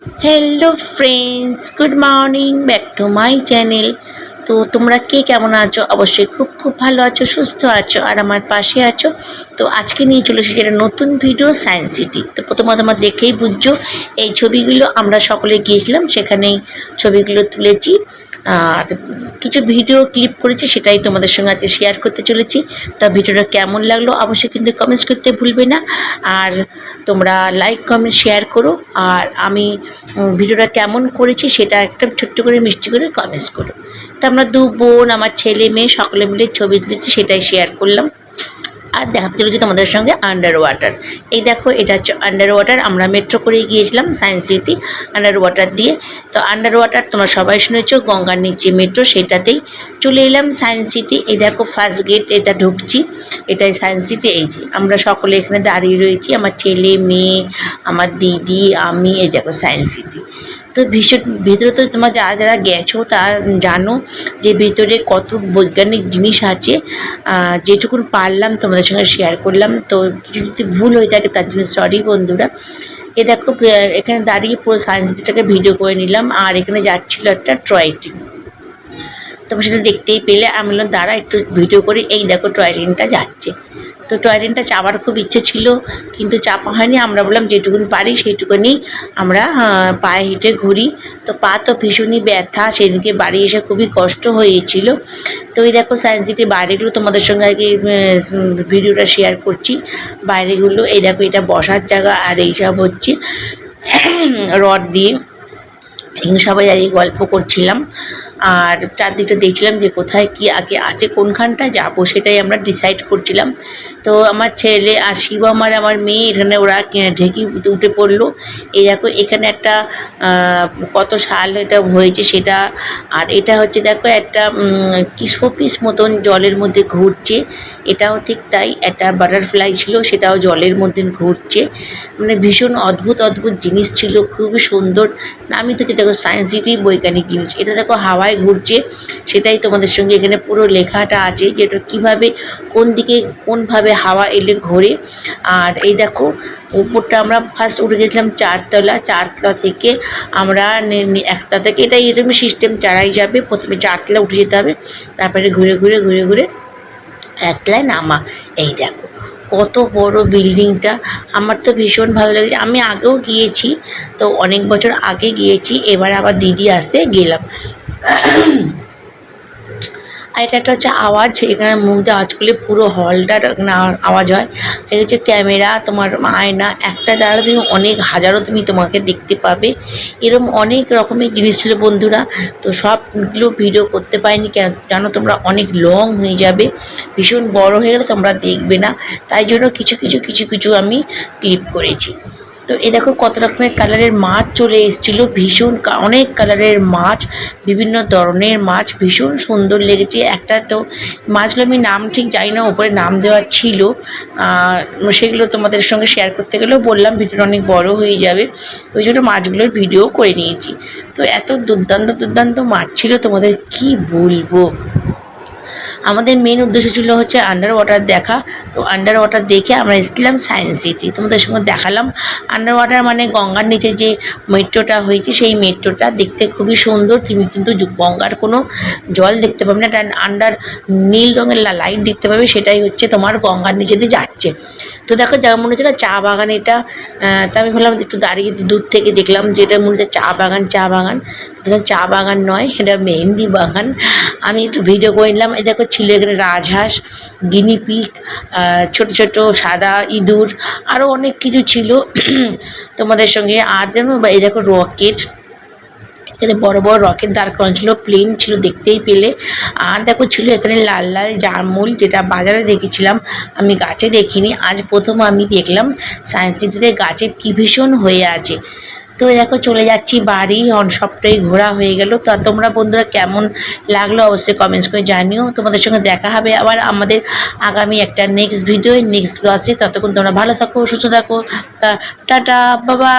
Hello friends, good morning, back to my channel. তো তোমরা কে কেমন আছো? অবশ্যই খুব খুব ভালো আছো, সুস্থ আছো আর আমার পাশে আছো। তো আজকে নিয়ে চলে এসেছি একটা নতুন ভিডিও, সায়েন্স সিটি। তো প্রথমত আমার দেখেই বুঝছো এই ছবিগুলো আমরা সকলে গিয়েছিলাম, সেখানেই ছবিগুলো তুলেছি আর কিছু ভিডিও ক্লিপ করেছি, সেটাই তোমাদের সঙ্গে আজকে শেয়ার করতে চলেছি। তা ভিডিওটা কেমন লাগলো অবশ্যই কিন্তু কমেন্টস করতে ভুলবে না। আর তোমরা লাইক কমেন্ট শেয়ার করো। আর আমি ভিডিওটা কেমন করেছি সেটা একটা ছোট্ট করে মিষ্টি করে কমেন্টস করো। তো আমরা দু বোন, আমার ছেলে মেয়ে সকলে মিলে ছবি তুলেছি, সেটাই শেয়ার করলাম। আর দেখাতে চলেছি তোমাদের সঙ্গে আন্ডার ওয়াটার। এই দেখো, এটা হচ্ছে আন্ডার ওয়াটার। আমরা মেট্রো করে গিয়েছিলাম সায়েন্স সিটি আন্ডার ওয়াটার দিয়ে। তো আন্ডার ওয়াটার তোমরা সবাই শুনেছো, গঙ্গার নিচে মেট্রো, সেটাতেই চলে এলাম সায়েন্স সিটি। এই দেখো ফার্স্ট গেট, এটা ঢুকছি, এটাই সায়েন্স সিটি। এই যে আমরা সকলে এখানে দাঁড়িয়ে রয়েছি, আমার ছেলে মেয়ে, আমার দিদি, আমি। এই দেখো সায়েন্স সিটি। তো ভীষণ ভেতরে তো তোমরা যারা যারা গেছো তারা জানো যে ভেতরে কত বৈজ্ঞানিক জিনিস আছে। যেটুকুন পারলাম তোমাদের সঙ্গে শেয়ার করলাম। তো কিছু যদি ভুল হয়ে থাকে তার জন্য সরি বন্ধুরা। এ দেখো, এখানে দাঁড়িয়ে পুরো সায়েন্স সিটিটাকে ভিডিও করে নিলাম। আর এখানে যাচ্ছিলো একটা টয় ট্রেন, তোমরা সেটা দেখতেই পেলে। আমি বললাম দাঁড়া একটু ভিডিও করি। এই দেখো টয় ট্রেনটা যাচ্ছে। তো টয় ট্রেনটা চাপার খুব ইচ্ছে ছিল, কিন্তু চাপা হয়নি। আমরা বললাম যেটুকুন পারি সেইটুকুনি আমরা পায়ে হেঁটে ঘুরি। তো পা তো ভীষণই ব্যথা, সেদিকে বাড়ি এসে খুবই কষ্ট হয়েছিল। তো এই দেখো সায়েন্স সিটির বাইরেগুলো তোমাদের সঙ্গে আগে ভিডিওটা শেয়ার করছি। বাইরেগুলো এই দেখো, এটা বসার জায়গা আর এইসব হচ্ছে রড দিয়ে। এখানে সবাই দাঁড়িয়ে গল্প করছিলাম আর চারদিকটা দেখছিলাম যে কোথায় কি আগে আছে, কোনখানটা যাব সেটাই আমরা ডিসাইড করছিলাম। তো আমার ছেলে আর শিবম আর আমার মেয়ে এখানে ওরা ঢেকি উঠে পড়লো। এই দেখো এখানে একটা কত সাল এটা হয়েছে সেটা। আর এটা হচ্ছে দেখো একটা কি শোপিস মতন জলের মধ্যে ঘুরছে, এটাও ঠিক তাই। একটা বাটারফ্লাই ছিল, সেটাও জলের মধ্যে ঘুরছে। মানে ভীষণ অদ্ভুত অদ্ভুত জিনিস ছিল, খুবই সুন্দর। আমি তো দেখো সায়েন্স সিটি বৈজ্ঞানিক জিনিস, এটা দেখো হাওয়ায় ঘুরছে, সেটাই তোমাদের সঙ্গে এখানে পুরো লেখাটা আছে যে এটা কীভাবে, কোন দিকে কোনভাবে হাওয়া এলে ঘোরে। আর এই দেখো উপরটা আমরা ফার্স্ট উঠে গেছিলাম চারতলা, চারতলা থেকে আমরা একটা থেকে, এটা এরকমই সিস্টেম, যারাই যাবে প্রথমে চারতলা উঠে যেতে হবে, তারপরে ঘুরে ঘুরে ঘুরে ঘুরে একতলায় নামা। এই দেখো কত বড় বিল্ডিংটা, আমার তো ভীষণ ভালো লেগেছে। আমি আগেও গিয়েছি, তো অনেক বছর আগে গিয়েছি, এবার আবার দিদি আসতে গেলাম। আর এটা একটা হচ্ছে আওয়াজ, এখানে মুখ দিয়ে আওয়াজ করলে পুরো হলটার আওয়াজ হয়। এটা হচ্ছে ক্যামেরা, তোমার আয়না, একটা দ্বারা তুমি অনেক হাজারো তুমি তোমাকে দেখতে পাবে। এরকম অনেক রকমের জিনিস ছিল বন্ধুরা। তো সবগুলো ভিডিও করতে পারিনি, কেন জানো তোমরা অনেক লং হয়ে যাবে, ভীষণ বড় হয়ে গেলে তোমরা দেখবে না, তাই জন্য কিছু কিছু কিছু কিছু আমি ক্লিপ করেছি। তো এ দেখো কত রকমের কালারের মাছ চলে এসেছিলো, ভীষণ অনেক কালারের মাছ, বিভিন্ন ধরনের মাছ, ভীষণ সুন্দর লেগেছে। একটা তো মাছগুলো আমি নাম ঠিক জানি না, ওপরে নাম দেওয়া ছিল, সেগুলো তোমাদের সঙ্গে শেয়ার করতে গেলেও বললাম ভিডিওটা অনেক বড় হয়ে যাবে, ওই জন্য মাছগুলোর ভিডিও করে নিয়েছি। তো এত দুর্দান্ত দুর্দান্ত মাছ ছিল, তোমাদের কি বলবো। আমাদের মেন উদ্দেশ্য ছিল হচ্ছে আন্ডার ওয়াটার দেখা। তো আন্ডার ওয়াটার দেখে আমরা এসেছিলাম সায়েন্স সিটি, তোমাদের সঙ্গে দেখালাম। আন্ডার ওয়াটার মানে গঙ্গার নিচে যে মেট্রোটা হয়েছে, সেই মেট্রোটা দেখতে খুবই সুন্দর। তুমি কিন্তু গঙ্গার কোনো জল দেখতে পাবে না, এটা আন্ডার নীল রঙের লাইট দেখতে পাবে, সেটাই হচ্ছে তোমার গঙ্গার নিচে দিয়ে যাচ্ছে। তো দেখো যা মনে হচ্ছে না চা বাগান এটা। তা আমি ভাবলাম একটু দাঁড়িয়ে দূর থেকে দেখলাম যে এটা মনে হচ্ছে চা বাগান, চা বাগান। দেখলাম চা বাগান নয়, এটা মেহেন্দি বাগান। আমি একটু ভিডিও করে নিলাম। এই দেখো ছিল এখানে রাজহাঁস, গিনিপিগ, ছোটো ছোটো সাদা ইঁদুর, আরও অনেক কিছু ছিল তোমাদের সঙ্গে। আর যেন এই দেখো রকেট, এখানে বড় বড় রকেট দাঁড় করানো ছিল, প্লেন ছিল দেখতেই পেলে। আর দেখো ছিল এখানে লাল লাল জামরুল, যেটা বাজারে দেখেছিলাম, আমি গাছে দেখিনি, আজ প্রথম আমি দেখলাম সায়েন্স সিটিতে গাছে কি ভীষণ হয়ে আছে। তো দেখো চলে যাচ্ছি বাড়ি, সবটাই ঘোরা হয়ে গেল। তো তোমরা বন্ধুরা কেমন লাগলো অবশ্যই কমেন্টস করে জানিও। তোমাদের সঙ্গে দেখা হবে আবার আমাদের আগামী একটা নেক্সট ভিডিও, নেক্সট ক্লাসে। ততক্ষণ তোমরা ভালো থাকো, সুস্থ থাকো। তা টাটা, বাবা।